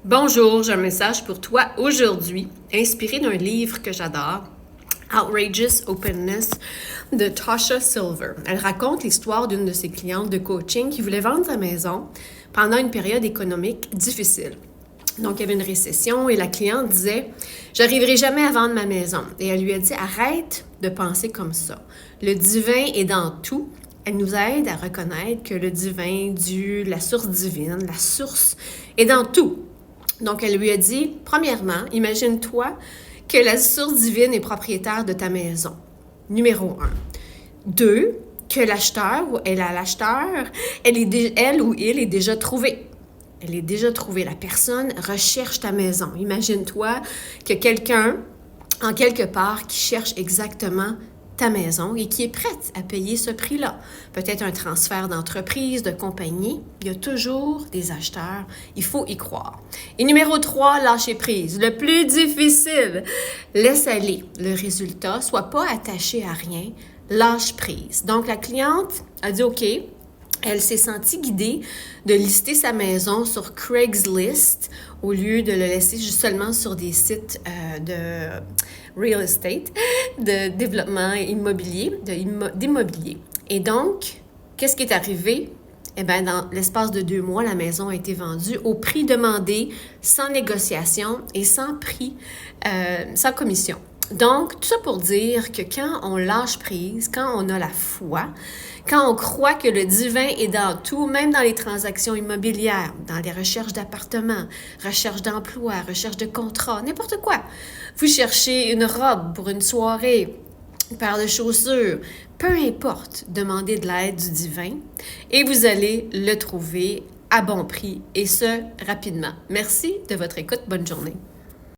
Bonjour, j'ai un message pour toi aujourd'hui, inspiré d'un livre que j'adore, Outrageous Openness de Tasha Silver. Elle raconte l'histoire d'une de ses clientes de coaching qui voulait vendre sa maison pendant une période économique difficile. Donc, il y avait une récession et la cliente disait « J'arriverai jamais à vendre ma maison. » Et elle lui a dit « Arrête de penser comme ça. Le divin est dans tout. » Elle nous aide à reconnaître que le divin, Dieu, la source divine, la source est dans tout. Donc, elle lui a dit, premièrement, imagine-toi que la source divine est propriétaire de ta maison. Numéro 1. 2, que l'acheteur ou l'acheteur, elle ou il est déjà trouvé. Elle est déjà trouvée. La personne recherche ta maison. Imagine-toi que quelqu'un, en quelque part, qui cherche exactement ta maison et qui est prête à payer ce prix-là. Peut-être un transfert d'entreprise, de compagnie. Il y a toujours des acheteurs. Il faut y croire. Et numéro 3, lâcher prise. Le plus difficile, laisse aller le résultat. Sois pas attaché à rien. Lâche prise. Donc, la cliente a dit OK. Elle s'est sentie guidée de lister sa maison sur Craigslist au lieu de le laisser juste seulement sur des sites de real estate, de développement immobilier, d'immobilier. Et donc, qu'est-ce qui est arrivé? Eh bien, dans l'espace de 2 mois, la maison a été vendue au prix demandé, sans négociation et sans prix, sans commission. Donc, tout ça pour dire que quand on lâche prise, quand on a la foi, quand on croit que le divin est dans tout, même dans les transactions immobilières, dans les recherches d'appartements, recherche d'emploi, recherche de contrat, n'importe quoi. Vous cherchez une robe pour une soirée, une paire de chaussures, peu importe, demandez de l'aide du divin et vous allez le trouver à bon prix et ce, rapidement. Merci de votre écoute. Bonne journée.